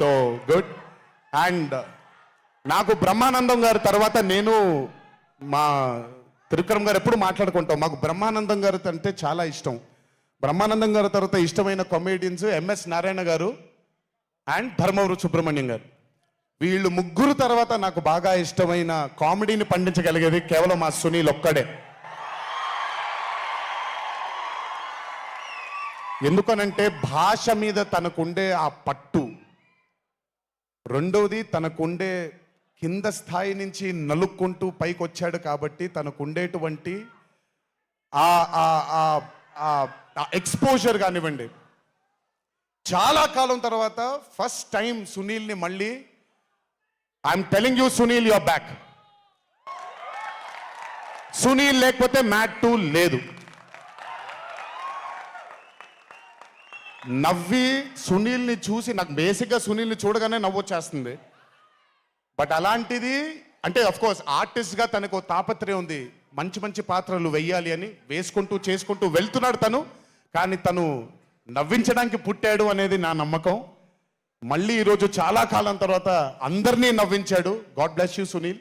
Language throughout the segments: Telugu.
So good. అండ్ నాకు బ్రహ్మానందం గారి తర్వాత నేను మా త్రివిక్రమ్ గారు ఎప్పుడు మాట్లాడుకుంటాం. మాకు బ్రహ్మానందం గారు అంటే చాలా ఇష్టం. బ్రహ్మానందం గారి తర్వాత ఇష్టమైన కామెడియన్స్ ఎంఎస్ నారాయణ గారు అండ్ ధర్మవరం సుబ్రహ్మణ్యం గారు. వీళ్ళు ముగ్గురు తర్వాత నాకు బాగా ఇష్టమైన కామెడీని పండించగలిగేది కేవలం మా సునీల్ ఒక్కడే. ఎందుకనంటే భాష మీద తనకుండే ఆ పట్టు, రెండోది తనకుండే కింద స్థాయి నుంచి నలుక్కుంటూ పైకి వచ్చాడు కాబట్టి తనకుండేటువంటి ఎక్స్పోజర్ కానివ్వండి. చాలా కాలం తర్వాత ఫస్ట్ టైం సునీల్ని మళ్ళీ I'm telling you Sunil your back. Sunil లేకపోతే మ్యాట్ 2 లేదు. నవ్వి సునీల్ని చూసి నాకు బేసిక్గా సునీల్ని చూడగానే నవ్వొచ్చేస్తుంది. బట్ అలాంటిది అంటే అఫ్కోర్స్ ఆర్టిస్ట్గా తనకు తాపత్రయం ఉంది, మంచి మంచి పాత్రలు వెయ్యాలి అని వేసుకుంటూ చేసుకుంటూ వెళ్తున్నాడు తను. కానీ తను నవ్వించడానికి పుట్టాడు అనేది నా నమ్మకం. మళ్ళీ ఈరోజు చాలా కాలం తర్వాత అందరినీ నవ్వించాడు. God bless you Sunil.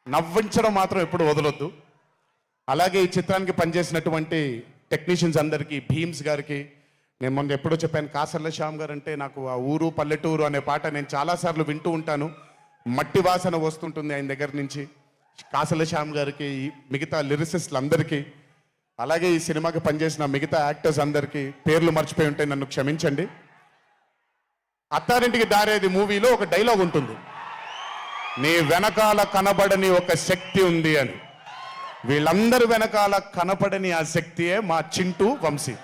నవ్వించడం మాత్రం ఎప్పుడు వదలొద్దు. అలాగే ఈ చిత్రానికి పనిచేసినటువంటి టెక్నీషియన్స్ అందరికీ, భీమ్స్ గారికి, నేను మొన్న ఎప్పుడో చెప్పాను, కాసర్ల శ్యామ్ గారు అంటే నాకు ఆ ఊరు పల్లెటూరు అనే పాట నేను చాలాసార్లు వింటూ ఉంటాను. మట్టి వాసన వస్తుంటుంది ఆయన దగ్గర నుంచి. కాసర్ల శ్యామ్ గారికి, మిగతా లిరిసిస్టులు అందరికీ, అలాగే ఈ సినిమాకి పనిచేసిన మిగతా యాక్టర్స్ అందరికీ పేర్లు మర్చిపోయి ఉంటే నన్ను క్షమించండి. అత్తారింటికి దారేది మూవీలో ఒక డైలాగ్ ఉంటుంది, నీ వెనకాల కనబడని ఒక శక్తి ఉంది అని. వీళ్ళందరి వెనకాల కనపడని ఆ శక్తియే మా చింటూ వంశీ.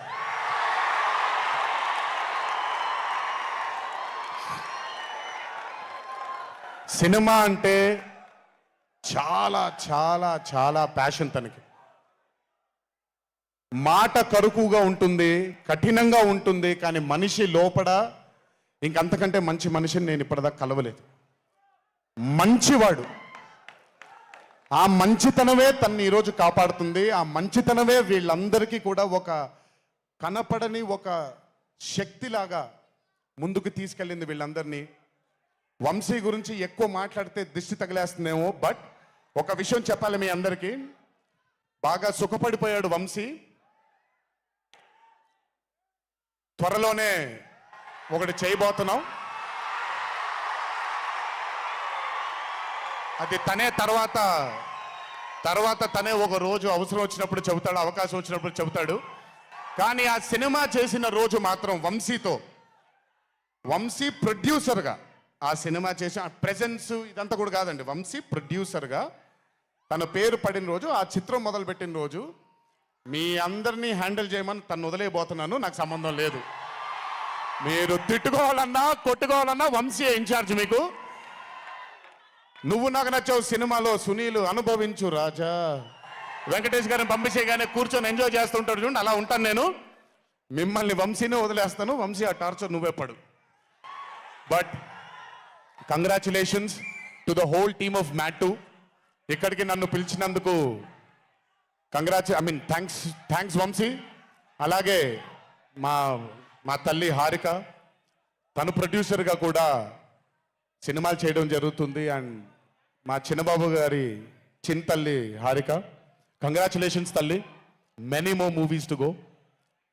సినిమా అంటే చాలా చాలా చాలా ప్యాషన్ తనకి. మాట కరుకుగా ఉంటుంది, కఠినంగా ఉంటుంది, కానీ మనిషి లోపల ఇంకంతకంటే మంచి మనిషిని నేను ఇప్పటిదాకా కలవలేదు. మంచివాడు. ఆ మంచితనమే తన్ని ఈరోజు కాపాడుతుంది. ఆ మంచితనమే వీళ్ళందరికీ కూడా ఒక కనపడని ఒక శక్తిలాగా ముందుకు తీసుకెళ్ళింది వీళ్ళందరినీ. వంశీ గురించి ఎక్కువ మాట్లాడితే దిష్టి తగిలేస్తుందేమో, బట్ ఒక విషయం చెప్పాలి మీ అందరికీ. బాగా సుఖపడిపోయాడు వంశీ. త్వరలోనే ఒకటి చేయబోతున్నాం. అది తనే తర్వాత తనే ఒక రోజు అవసరం వచ్చినప్పుడు చెబుతాడు, అవకాశం వచ్చినప్పుడు చెబుతాడు. కానీ ఆ సినిమా చేసిన రోజు మాత్రం వంశీతో, వంశీ ప్రొడ్యూసర్గా ఆ సినిమా చేసిన ప్రెజెన్స్ ఇదంతా కూడా కాదండి, వంశీ ప్రొడ్యూసర్గా తన పేరు పడిన రోజు, ఆ చిత్రం మొదలుపెట్టిన రోజు, మీ అందరినీ హ్యాండిల్ చేయమని తను వదిలేయబోతున్నాను, నాకు సంబంధం లేదు. మీరు తిట్టుకోవాలన్నా కొట్టుకోవాలన్నా వంశీ ఇన్ఛార్జ్ మీకు. నువ్వు నాకు నచ్చావు సినిమాలో సునీల్ అనుభవించు రాజా, వెంకటేష్ గారిని పంపించేయగానే కూర్చొని ఎంజాయ్ చేస్తుంటాడు చూడండి, అలా ఉంటాను నేను. మిమ్మల్ని వంశీనే వదిలేస్తాను, వంశీ ఆ టార్చర్ నువ్వే పడు. But congratulations to the whole team of మ్యాట్ 2. ఇక్కడికి నన్ను పిలిచినందుకు థ్యాంక్స్ వంశీ. అలాగే మా తల్లి హారిక, తను ప్రొడ్యూసర్గా కూడా సినిమాలు చేయడం జరుగుతుంది. అండ్ మా చిన్నబాబు గారి చిన్న తల్లి హారిక, కంగ్రాచులేషన్స్ తల్లి, many more movies to go.